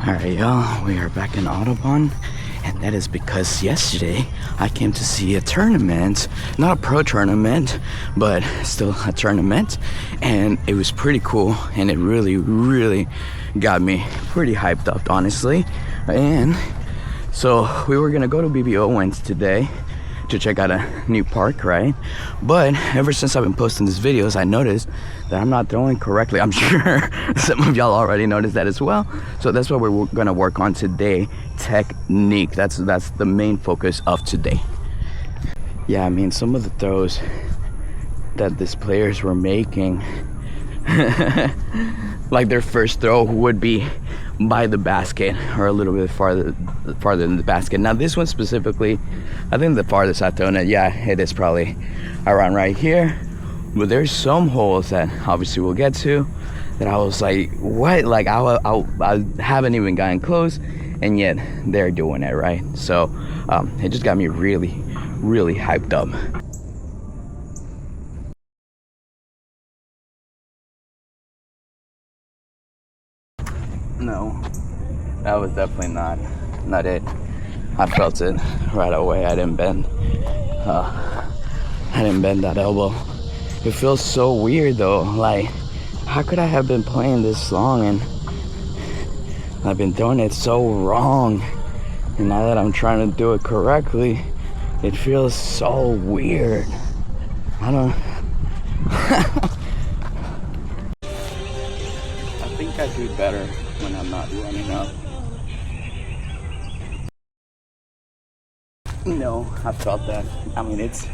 Alright y'all, we are back in Audubon, and that is because yesterday I came to see a tournament, not a pro tournament, but still a tournament, and it was pretty cool, and it really got me pretty hyped up, honestly. And so we were gonna go to BB Owens today to check out a new park, right? But ever since I've been posting these videos, I noticed that I'm not throwing correctly. I'm sure some of y'all already noticed that as well. So that's what we're gonna work on today, technique. That's the main focus of today. Yeah, I mean, some of the throws that these players were making, like their first throw would be by the basket or a little bit farther than the basket. Now this one specifically, I think the farthest I've thrown it, yeah, it is probably around right here. But there's some holes that obviously we'll get to that I was like, what? Like I haven't even gotten close, and yet they're doing it, right? So it just got me really hyped up. No, that was definitely not it. I felt it right away. I didn't bend that elbow. It feels so weird though. Like, how could I have been playing this long and I've been throwing it so wrong, and now that I'm trying to do it correctly, it feels so weird. I don't I think I do better when I'm not running up. No, I felt that. I mean, it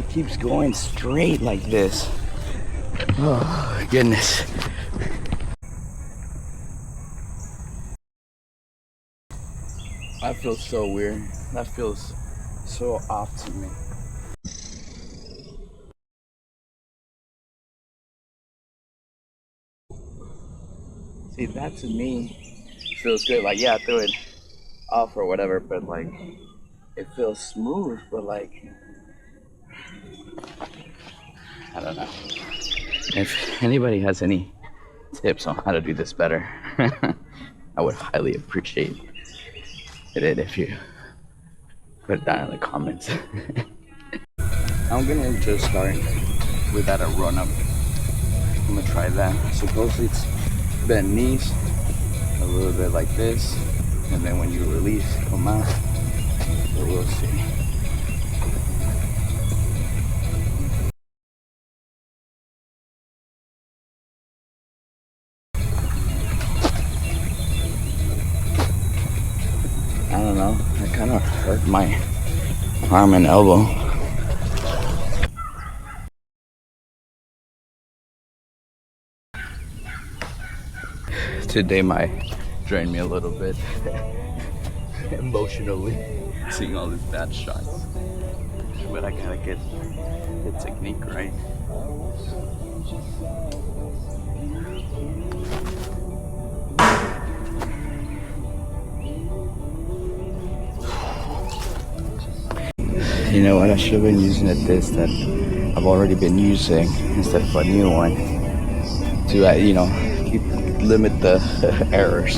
keeps going straight like this. Oh goodness. That feels so weird. That feels so off to me. See, that to me feels good. Like, yeah, I threw it off or whatever, but like, it feels smooth, but like, I don't know. If anybody has any tips on how to do this better, I would highly appreciate it if you put it down in the comments. I'm gonna just start without a run up. I'm gonna try that. Supposedly it's bend knees a little bit like this, and then when you release, come out. So we'll see. I don't know, it kind of hurt my arm and elbow. Today might drain me a little bit emotionally, seeing all these bad shots. But I gotta get the technique right. You know what, I should have been using a disc that I've already been using instead of a new one to, you know, limit the errors.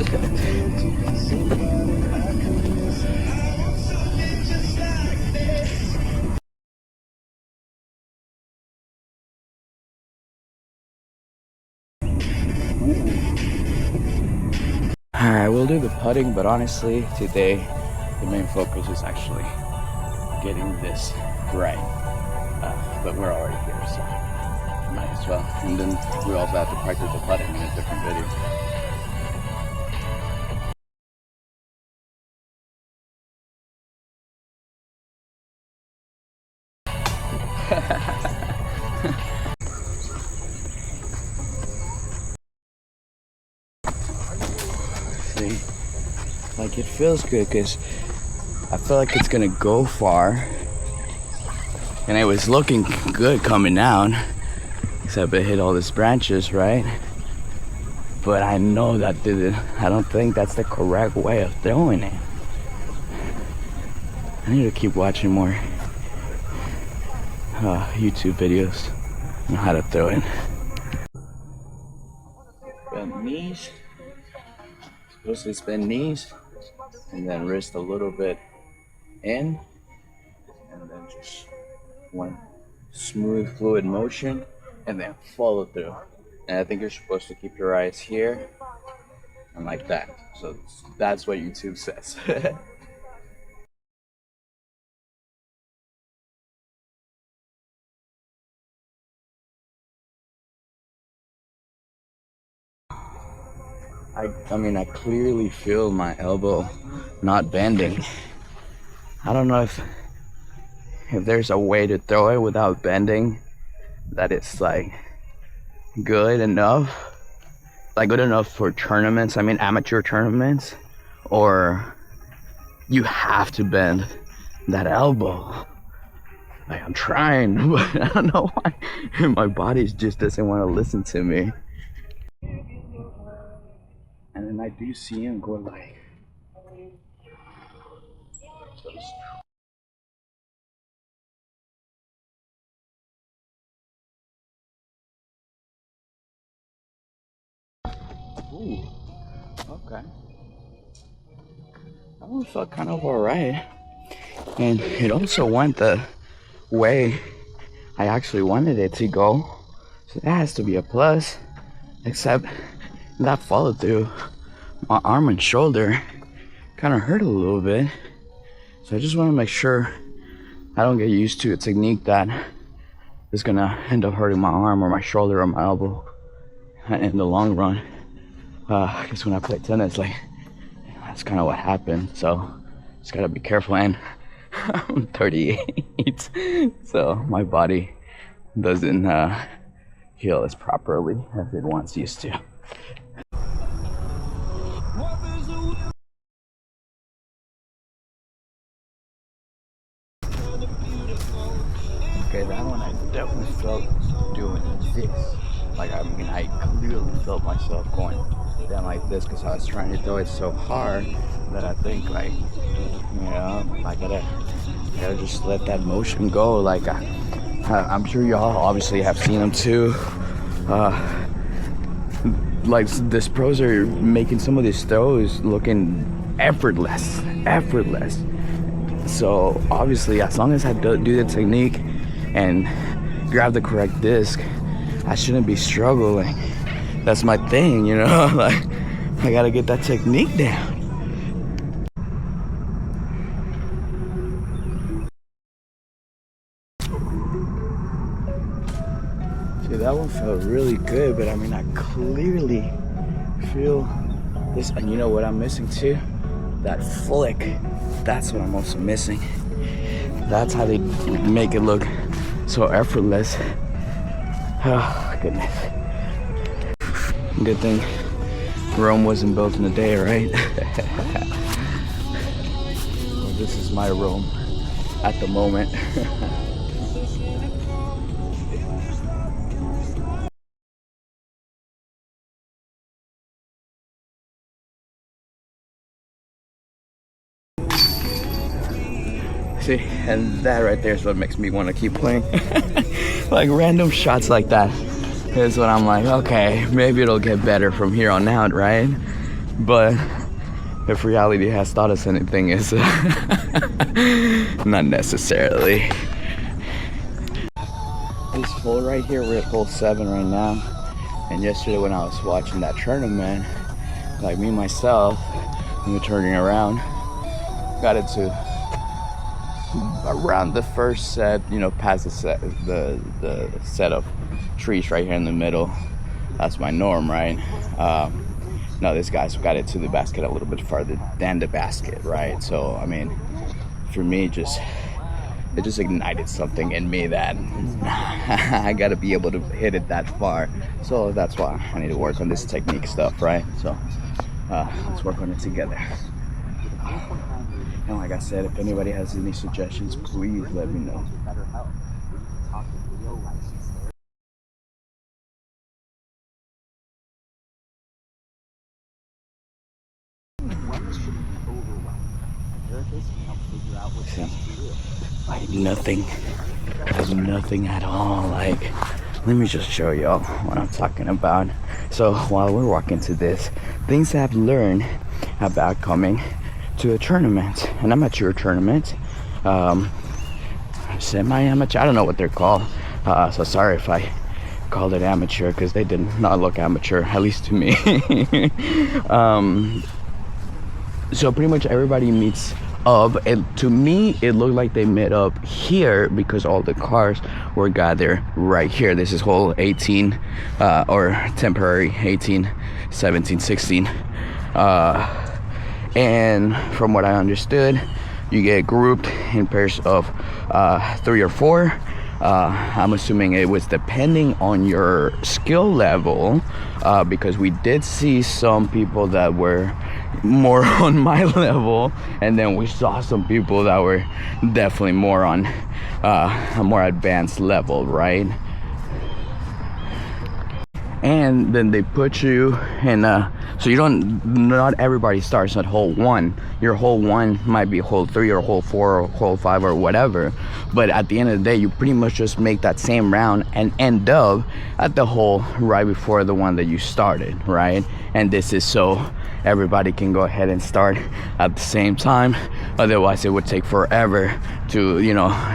Alright, we'll do the putting, but honestly, today the main focus is actually getting this right. But we're already here, so might as well. And then we also have to practice the putting in a different video. See, like, it feels good because I feel like it's gonna go far, and it was looking good coming down, except it hit all these branches, right? But I know that I don't think that's the correct way of throwing it. I need to keep watching more YouTube videos on how to throw it. Bend knees, Mostly bend knees, and then wrist a little bit in, and then just one smooth, fluid motion, and then follow through. And I think you're supposed to keep your eyes here and like that. So that's what YouTube says. I mean, I clearly feel my elbow not bending. I don't know if there's a way to throw it without bending that it's like good enough, like good enough for tournaments. I mean, amateur tournaments, or you have to bend that elbow. Like, I'm trying, but I don't know why my body just doesn't want to listen to me. And then I do see him go like. Ooh, okay. That one felt kind of alright. And it also went the way I actually wanted it to go. So that has to be a plus. Except that follow through, my arm and shoulder kind of hurt a little bit. So I just want to make sure I don't get used to a technique that is gonna end up hurting my arm or my shoulder or my elbow in the long run. Because when I play tennis, like, that's kind of what happened. So just gotta be careful. And I'm 38, so my body doesn't heal as properly as it once used to. Okay, that one I definitely felt doing this. Like, I mean, I clearly felt myself going down like this because I was trying to throw it so hard that I think, like, you know, I gotta just let that motion go. Like, I'm sure y'all obviously have seen them too. Like, this pros are making some of these throws looking effortless. So obviously, as long as I do the technique and grab the correct disc, I shouldn't be struggling. That's my thing, you know. Like, I gotta get that technique down. See, that one felt really good, but I mean, I clearly feel this. And you know what I'm missing too? That flick. That's what I'm also missing. That's how they make it look so effortless. Oh, goodness. Good thing Rome wasn't built in a day, right? Well, this is my Rome at the moment. See, and that right there is what makes me want to keep playing. Like, random shots like that is what I'm like, okay, maybe it'll get better from here on out, right? But if reality has taught us anything, is not necessarily. This hole right here, we're at hole 7 right now. And yesterday when I was watching that tournament, like me myself, we were turning around, got it to around the first set, you know, past the set of trees right here in the middle. That's my norm, right? No, this guy's got it to the basket a little bit farther than the basket, right? So I mean, for me, it just ignited something in me that I gotta be able to hit it that far. So that's why I need to work on this technique stuff, right? So let's work on it together. And like I said, if anybody has any suggestions, please let me know. Like nothing. There's nothing at all. Like, let me just show y'all what I'm talking about. So while we're walking to this, things I've learned about coming to a tournament, an amateur tournament, semi-amateur, I don't know what they're called, so sorry if I called it amateur, because they did not look amateur, at least to me. So pretty much everybody meets up. To me, it looked like they met up here because all the cars were gathered right here. This is hole 18, or temporary 18, 17, 16. And from what I understood, you get grouped in pairs of 3 or 4. I'm assuming it was depending on your skill level, because we did see some people that were more on my level, and then we saw some people that were definitely more on a more advanced level, right? And then they put you in so not everybody starts at hole 1. Your hole 1 might be hole 3 or hole 4 or hole 5 or whatever, but at the end of the day, you pretty much just make that same round and end up at the hole right before the one that you started, right? And this is so everybody can go ahead and start at the same time. Otherwise it would take forever to,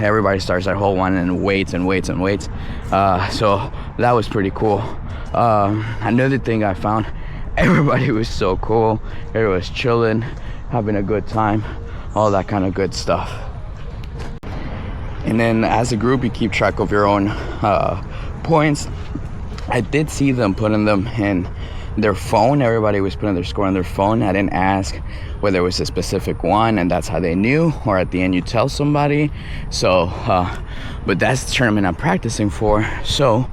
everybody starts at hole 1 and waits and waits and waits. So that was pretty cool. Another thing I found, everybody was so cool. Everybody was chilling, having a good time, all that kind of good stuff. And then as a group, you keep track of your own points. I did see them putting them in their phone. Everybody was putting their score on their phone. I didn't ask whether it was a specific one and that's how they knew, or at the end you tell somebody. So but that's the tournament I'm practicing for, so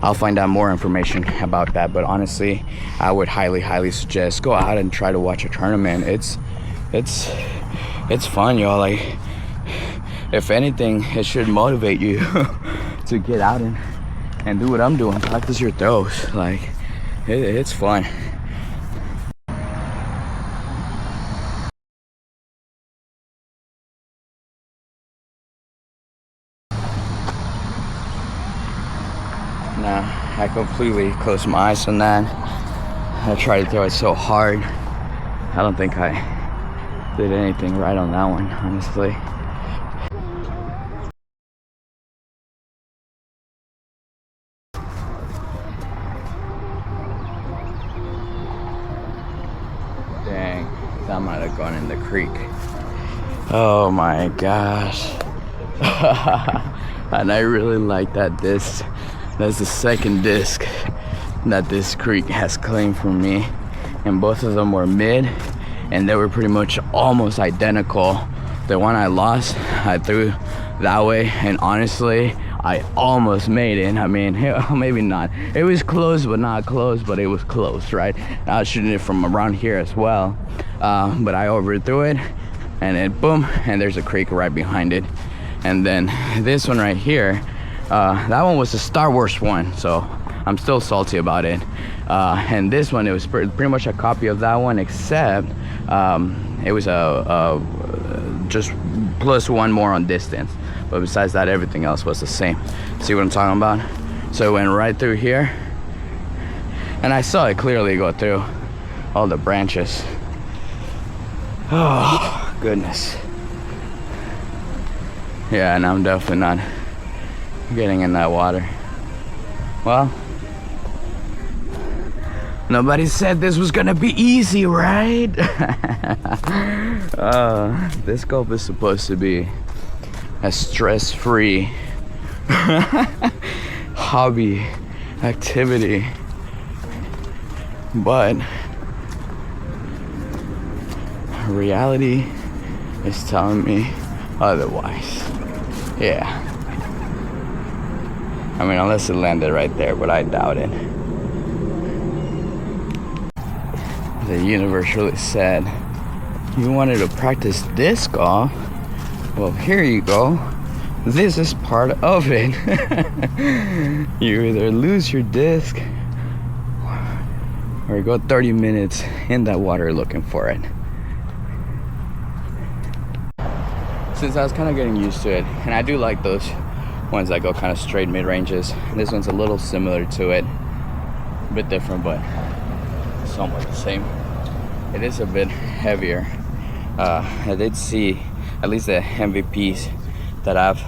I'll find out more information about that. But honestly, I would highly suggest go out and try to watch a tournament. It's fun, y'all. Like, if anything, it should motivate you to get out and do what I'm doing. Practice your throws. Like, it's fun. Nah, I completely closed my eyes on that. I tried to throw it so hard. I don't think I did anything right on that one, honestly. Dang, that might have gone in the creek. Oh my gosh. And I really like that disc. That's the second disc that this creek has claimed from me, and both of them were mid, and they were pretty much almost identical. The one I lost, I threw that way, and honestly, I almost made it. I mean, maybe not. It was close, but not close, but it was close, right? I was shooting it from around here as well, but I overthrew it, and then boom, and there's a creek right behind it. And then this one right here, that one was a Star Wars one, so I'm still salty about it. And this one, it was pretty much a copy of that one, except it was just plus 1 more on distance. But besides that, everything else was the same. See what I'm talking about? So it went right through here, and I saw it clearly go through all the branches. Oh goodness. Yeah, and I'm definitely not getting in that water. Well, nobody said this was gonna be easy, right? Disc golf is supposed to be a stress-free hobby activity, but reality is telling me otherwise. Yeah. I mean, unless it landed right there, but I doubt it. The universe really said, you wanted to practice disc golf? Well, here you go. This is part of it. You either lose your disc or go 30 minutes in that water looking for it. Since I was kind of getting used to it, and I do like those ones that go kind of straight mid-ranges. This one's a little similar to it, a bit different, but somewhat the same. it is a bit heavier. I did see at least the MVPs that I've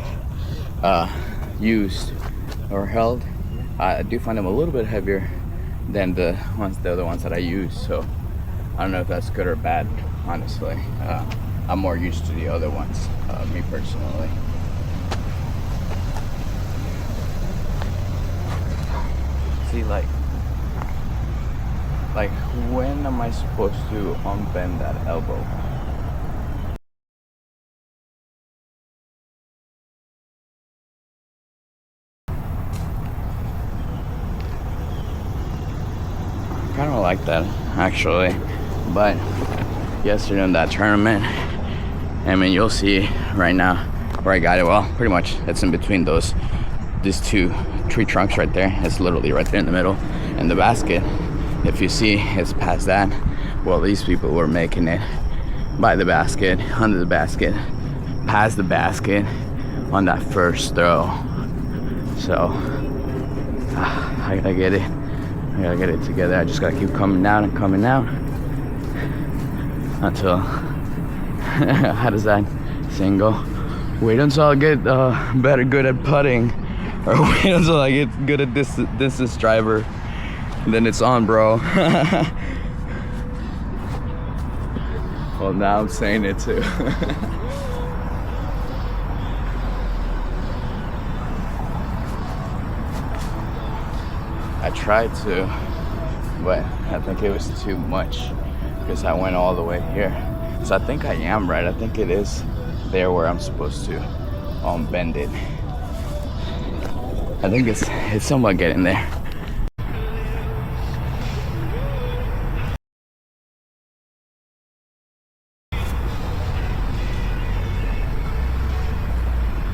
used or held. I do find them a little bit heavier than the other ones that I use. So I don't know if that's good or bad, honestly. I'm more used to the other ones, me personally. See, like when am I supposed to unbend that elbow? I kind of like that actually, but yesterday in that tournament, I mean, you'll see right now where I got it. Well, pretty much it's in between these two tree trunks right there. It's literally right there in the middle, and the basket, if you see, it's past that. Well, these people were making it by the basket, under the basket, past the basket on that first throw. So I gotta get it together. I just gotta keep coming down and coming down until how does that saying go? Wait until I get good at putting, or wait until I get good at this driver, then it's on, bro. Well, now I'm saying it too. I tried to, but I think it was too much because I went all the way here. So I think I am right. I think it is there where I'm supposed to bend it. I think it's somewhat getting there.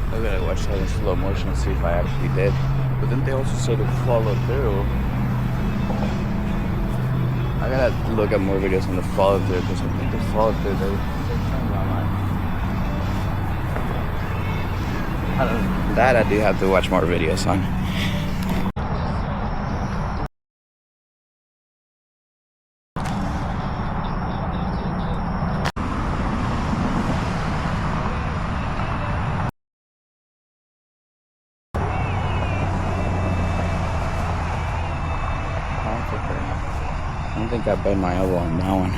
I gotta watch that in slow motion and see if I actually did. But then they also say to follow through. I gotta look at more videos on the follow through because I think the follow through that I do have to watch more videos on. I don't think I bent my elbow on that one.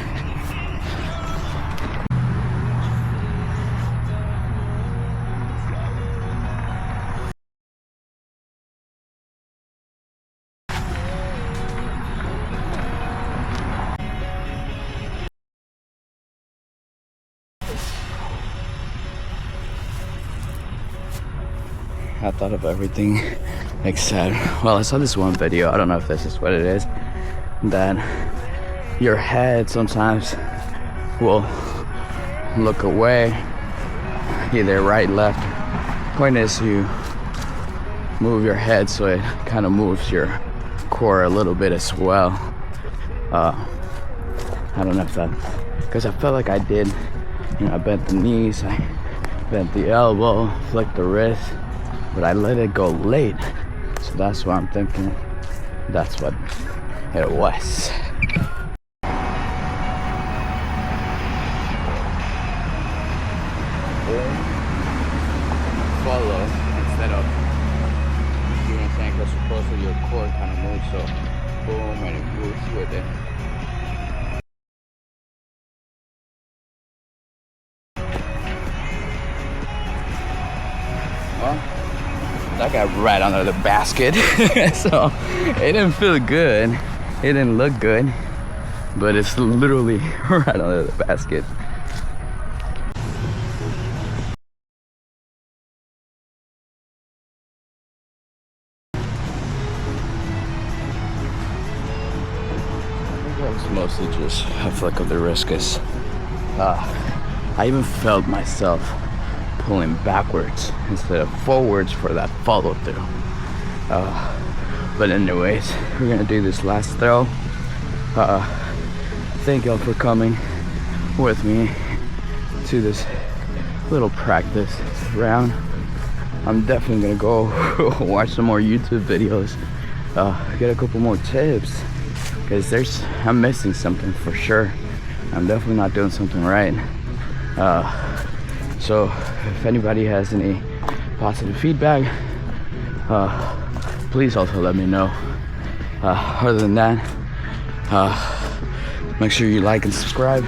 I thought of everything except, well, I saw this one video, I don't know if this is what it is, that your head sometimes will look away, either right, left. Point is you move your head so it kind of moves your core a little bit as well. I don't know if that, because I felt like I did, you know, I bent the knees, I bent the elbow, flicked the wrist, but I let it go late. So that's why I'm thinking that's what it was. Follow instead of, you know what I'm saying, because supposedly your core kind of moves, so boom, and it moves with it. Well, that got right under the basket. So it didn't feel good, it didn't look good, but it's literally right under the basket. That was mostly just a flick of the wrist, cause I even felt myself pulling backwards instead of forwards for that follow through. But anyways, we're gonna do this last throw. Thank y'all for coming with me to this little practice round. I'm definitely gonna go watch some more YouTube videos, get a couple more tips, because I'm missing something for sure. I'm definitely not doing something right. So if anybody has any positive feedback, please also let me know. Other than that, make sure you like and subscribe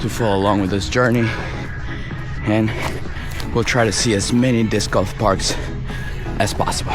to follow along with this journey, and we'll try to see as many disc golf parks as possible.